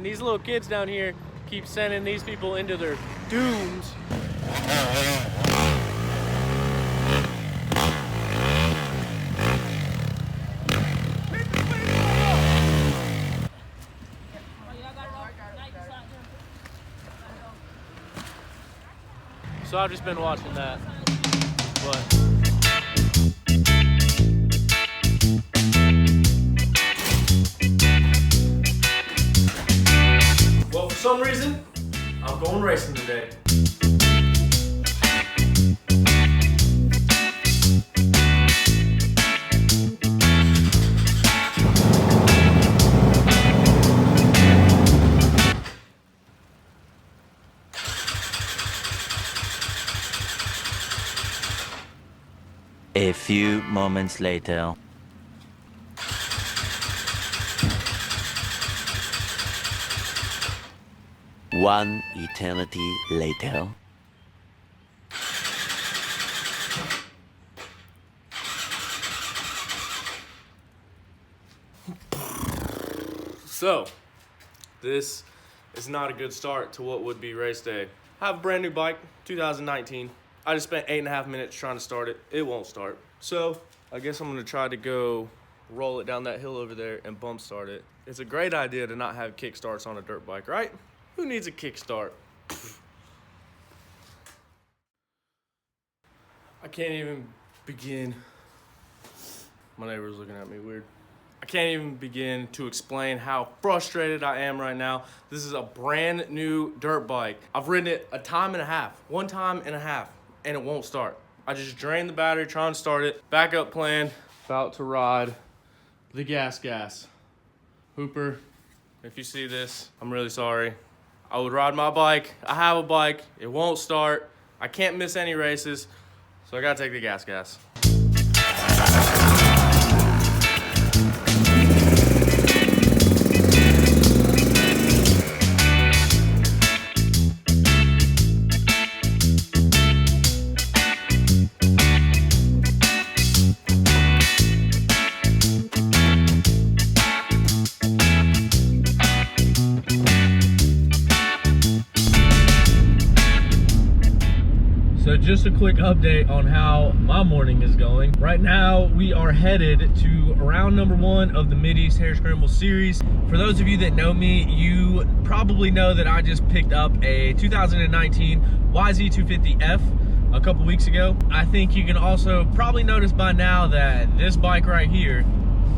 And these little kids down here keep sending these people into their dooms. So I've just been watching that, but well, for some reason, I'm going racing today. A few moments later. One eternity later. So, this is not a good start to what would be race day. I have a brand new bike, 2019. I just spent 8.5 minutes trying to start it. It won't start. So I guess I'm gonna try to go roll it down that hill over there and bump start it. It's a great idea to not have kick starts on a dirt bike, right? Who needs a kick start? I can't even begin. My neighbor's looking at me weird. I can't even begin to explain how frustrated I am right now. This is a brand new dirt bike. I've ridden it one time and a half, and it won't start. I just drained the battery trying to start it. Backup plan, about to ride the GasGas. Hooper, if you see this, I'm really sorry. I would ride my bike. I have a bike. It won't start. I can't miss any races, so I gotta take the GasGas. So just a quick update on how my morning is going. Right now, we are headed to round number 1 of the Mid East Harescrambles series. For those of you that know me, you probably know that I just picked up a 2019 YZ250F a couple weeks ago. I think you can also probably notice by now that this bike right here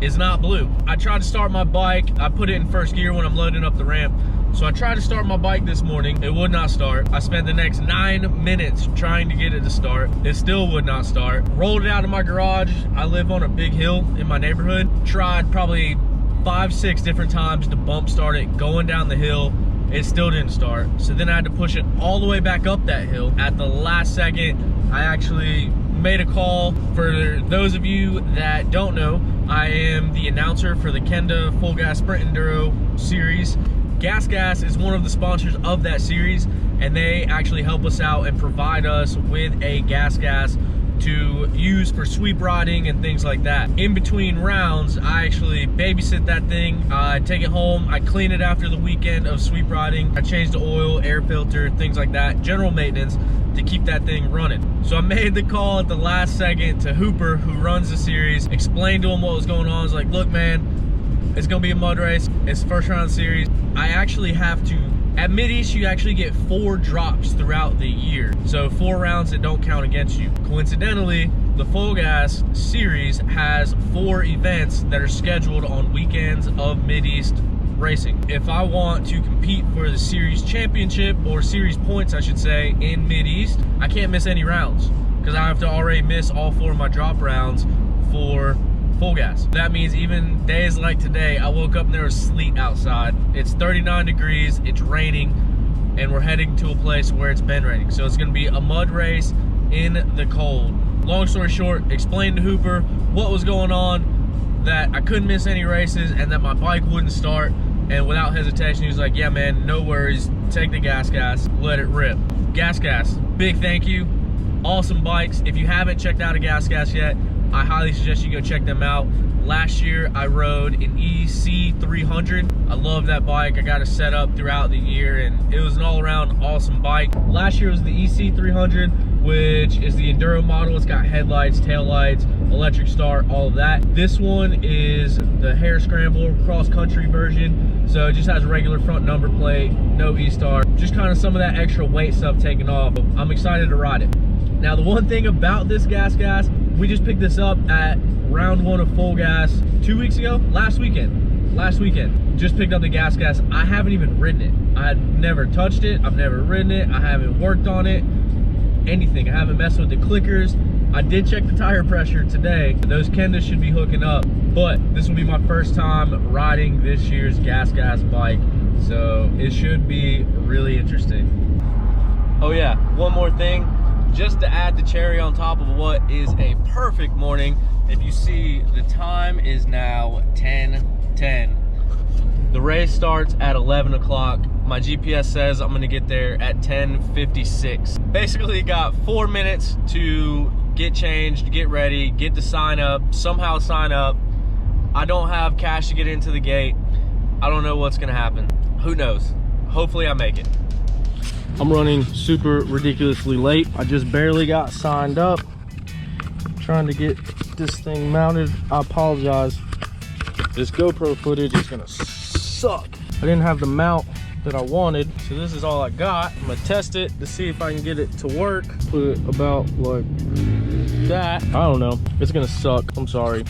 is not blue. I tried to start my bike. I put it in first gear when I'm loading up the ramp. So I tried to start my bike this morning. It would not start. I spent the next 9 minutes trying to get it to start. It still would not start. Rolled it out of my garage. I live on a big hill in my neighborhood. Tried probably 5-6 different times to bump start it going down the hill. It still didn't start. So then I had to push it all the way back up that hill. At the last second, I actually made a call. For those of you that don't know, I am the announcer for the Kenda Full Gas Sprint Enduro series. GasGas is one of the sponsors of that series, and they actually help us out and provide us with a GasGas to use for sweep riding and things like that. In between rounds, I actually babysit that thing. I take it home, I clean it after the weekend of sweep riding. I change the oil, air filter, things like that, general maintenance to keep that thing running. So I made the call at the last second to Hooper, who runs the series, explained to him what was going on. I was like, look man, it's gonna be a mud race. It's first round series. I actually have to, at Mid East, you actually get 4 drops throughout the year. So 4 rounds that don't count against you. Coincidentally, the Full Gas series has 4 events that are scheduled on weekends of Mid East racing. If I want to compete for the series championship, or series points I should say, in Mid East, I can't miss any rounds because I have to already miss all 4 of my drop rounds for Full Gas. That means even days like today, I woke up and there was sleet outside. It's 39 degrees, it's raining, and we're heading to a place where it's been raining. So it's gonna be a mud race in the cold. Long story short, explained to Hooper what was going on, that I couldn't miss any races and that my bike wouldn't start. And without hesitation, he was like, yeah man, no worries, take the GasGas, let it rip. GasGas, big thank you. Awesome bikes. If you haven't checked out a GasGas yet, I highly suggest you go check them out. Last year I rode an EC300. I love that bike. I got it set up throughout the year and it was an all-around awesome bike. Last year was the EC300, which is the enduro model. It's got headlights, taillights, electric start, all of that. This one is the Harescramble cross-country version. So it just has a regular front number plate, no E-star, just kind of some of that extra weight stuff taken off. I'm excited to ride it. Now the one thing about this GasGas, we just picked this up at round 1 of full gas 2 weeks ago, last weekend. Just picked up the GasGas. I haven't even ridden it. I had never touched it. I've never ridden it. I haven't worked on it, anything. I haven't messed with the clickers. I did check the tire pressure today. Those Kendas should be hooking up, but this will be my first time riding this year's GasGas bike, so it should be really interesting. Oh yeah, one more thing, just to add the cherry on top of what is a perfect morning. If you see, the time is now 10:10. The race starts at 11 o'clock. My GPS says I'm gonna get there at 10:56. Basically got 4 minutes to get changed, get ready, get the sign up, somehow sign up. I don't have cash to get into the gate. I don't know what's gonna happen. Who knows? Hopefully I make it. I'm running super ridiculously late. I just barely got signed up. Trying to get this thing mounted. I apologize. This GoPro footage is gonna suck. I didn't have the mount that I wanted, so this is all I got. I'm gonna test it to see if I can get it to work. Put it about like that. I don't know. It's gonna suck. I'm sorry.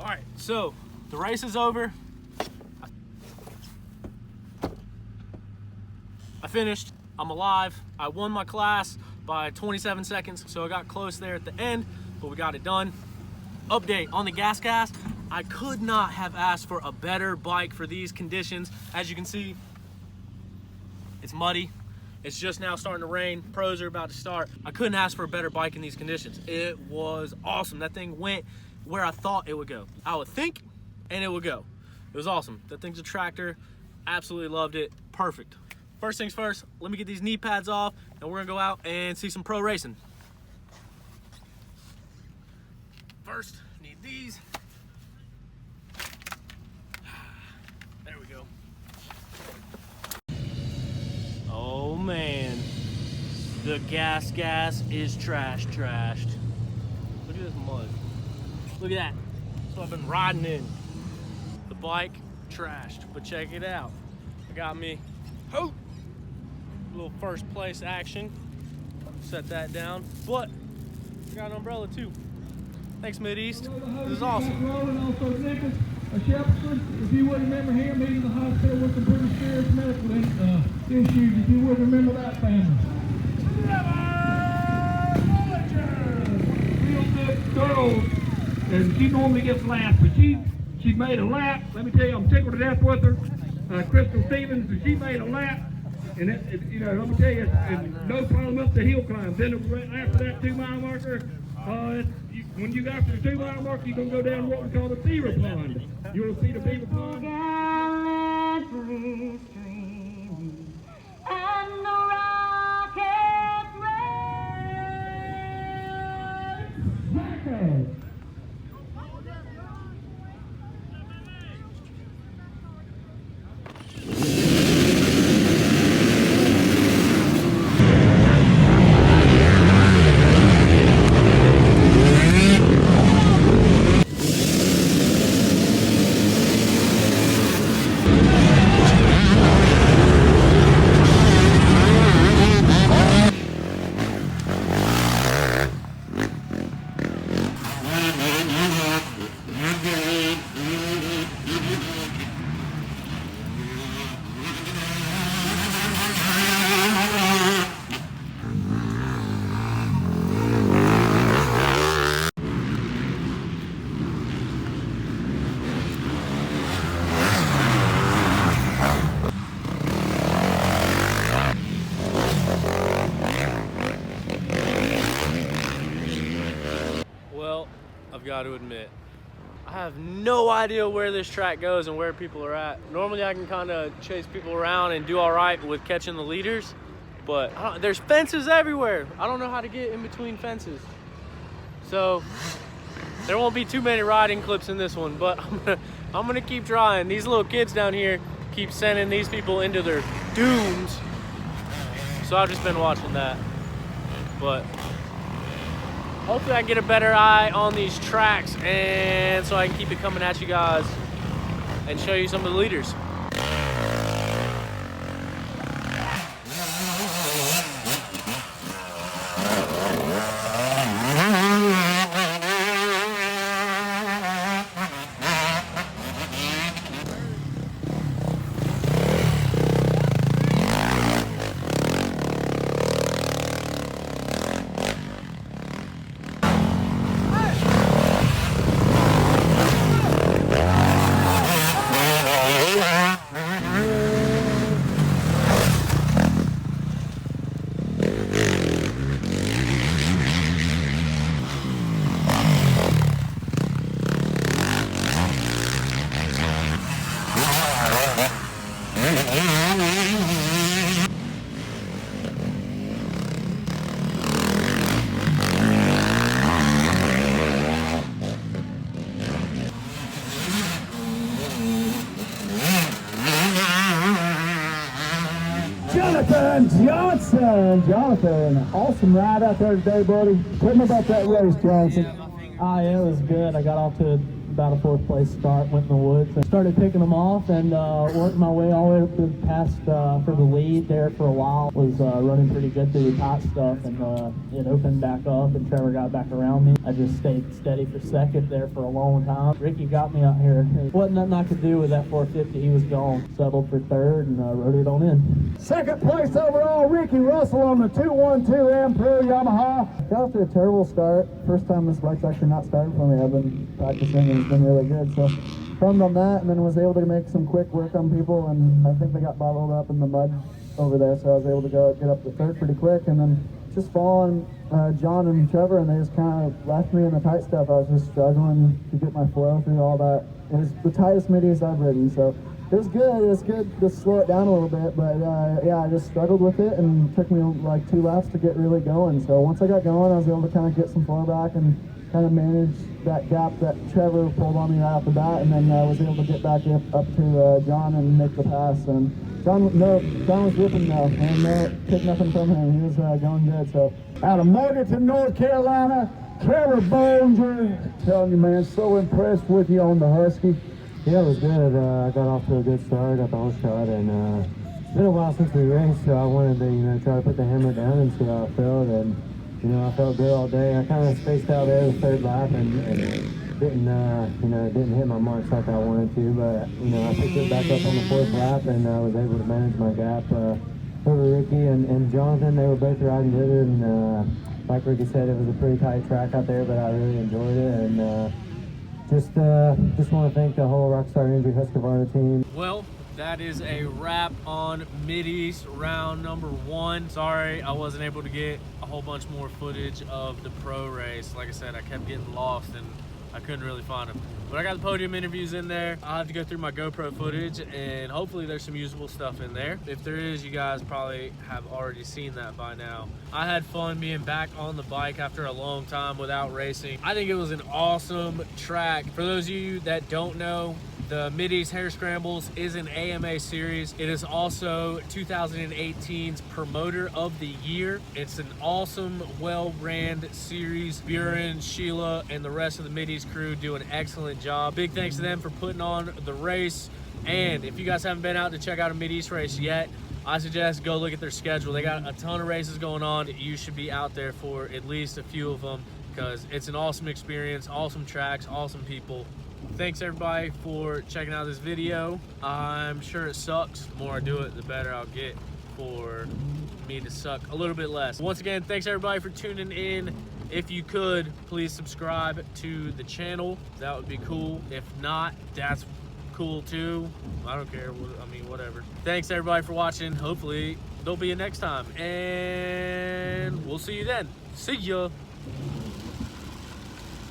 right, so the race is over. I finished. I'm alive. I won my class by 27 seconds, so I got close there at the end, but we got it done. Update on the GasGas. I could not have asked for a better bike for these conditions. As you can see, it's muddy. It's just now starting to rain. Pros are about to start. I couldn't ask for a better bike in these conditions. It was awesome. That thing went where I thought it would go. I would think, and it would go. It was awesome. That thing's a tractor. Absolutely loved it. Perfect. First things first, let me get these knee pads off, and we're gonna go out and see some pro racing. First, need these. There we go. Oh man, the GasGas is trashed. Look at this mud. Look at that. That's what I've been riding in. The bike trashed, but check it out. I got me a little first place action. Set that down, but I got an umbrella too. Thanks, Mid East. This is awesome. Also Nicholas Shepardson, if you would remember him, he's in the hospital with some pretty serious medical issues. If you would remember that family. Real good girl, and she normally gets last, but she made a lap. Let me tell you, I'm tickled to death with her. Crystal Stevens, and she made a lap. And you know, let me tell you, no problem up the hill climb. Then after that 2-mile marker, when you got to the 2-mile marker, you're going to go down what we call the beaver pond. You'll see the beaver pond. And the rocket rain. I've got to admit, I have no idea where this track goes and where people are at. Normally I can kind of chase people around and do all right with catching the leaders, but there's fences everywhere. I don't know how to get in between fences. So there won't be too many riding clips in this one, but I'm gonna keep trying. These little kids down here keep sending these people into their dooms. So I've just been watching that. But hopefully I can get a better eye on these tracks, and so I can keep it coming at you guys and show you some of the leaders. Jonathan, awesome ride out there today, buddy. Tell me about that race, Johnson. Yeah, it was good. I got off to about a 4th place start, went in the woods and started picking them off, and worked my way all the way up to past for the lead there for a while. Was running pretty good through the top stuff, and it opened back up and Trevor got back around me. I just stayed steady for 2nd there for a long time. Ricky got me out here. There wasn't nothing I could do with that 450. He was gone. Settled for 3rd and rode it on in. 2nd place overall, Ricky Rusell on the 212M Pro Yamaha. Got off to a terrible start. First time this bike's actually not started for me. I've been practicing and it's been really good. So firmed on that and then was able to make some quick work on people, and I think they got bottled up in the mud over there, so I was able to get up to 3rd pretty quick, and then just following John and Trevor, and they just kind of left me in the tight stuff. I was just struggling to get my flow through all that. It was the tightest Mid East I've ridden, so it was good. It was good to slow it down a little bit, but yeah, I just struggled with it, and it took me like 2 laps to get really going. So once I got going, I was able to kind of get some flow back and kind of manage that gap that Trevor pulled on me right off the bat, and then I was able to get back up to John and make the pass. And John was ripping though, and took nothing from him. He was going good. So out of Morganton, North Carolina, Trevor Bollinger. Telling you, man, so impressed with you on the Husky. Yeah, it was good. I got off to a good start, got the whole shot, and it's been a while since we raced, so I wanted to, try to put the hammer down and see how it felt. And I felt good all day. I kind of spaced out there the 3rd lap and didn't hit my marks like I wanted to, but I picked it back up on the 4th lap, and I was able to manage my gap over Ricky and Jonathan. They were both riding good, and like Ricky said, it was a pretty tight track out there, but I really enjoyed it, and just want to thank the whole Rockstar Injury Husqvarna team. Well, that is a wrap on Mid East round number 1. Sorry I wasn't able to get a whole bunch more footage of the pro race. Like I said, I kept getting lost and I couldn't really find them. But I got the podium interviews in there. I'll have to go through my GoPro footage, and hopefully there's some usable stuff in there. If there is, you guys probably have already seen that by now. I had fun being back on the bike after a long time without racing. I think it was an awesome track. For those of you that don't know, the Mid East Harescrambles is an AMA series. It is also 2018's Promoter of the Year. It's an awesome, well-ran series. Buren, Sheila, and the rest of the Mid East crew do an excellent job. Big thanks to them for putting on the race. And if you guys haven't been out to check out a Mid East race yet, I suggest go look at their schedule. They got a ton of races going on. You should be out there for at least a few of them because it's an awesome experience, awesome tracks, awesome people. Thanks everybody for checking out this video. I'm sure it sucks. The more I do it, the better I'll get for me to suck a little bit less. Once again, thanks everybody for tuning in. If you could, please subscribe to the channel. That would be cool. If not, that's cool too. I don't care. I mean, whatever. Thanks everybody for watching. Hopefully there'll be a next time, and we'll see you then. See ya.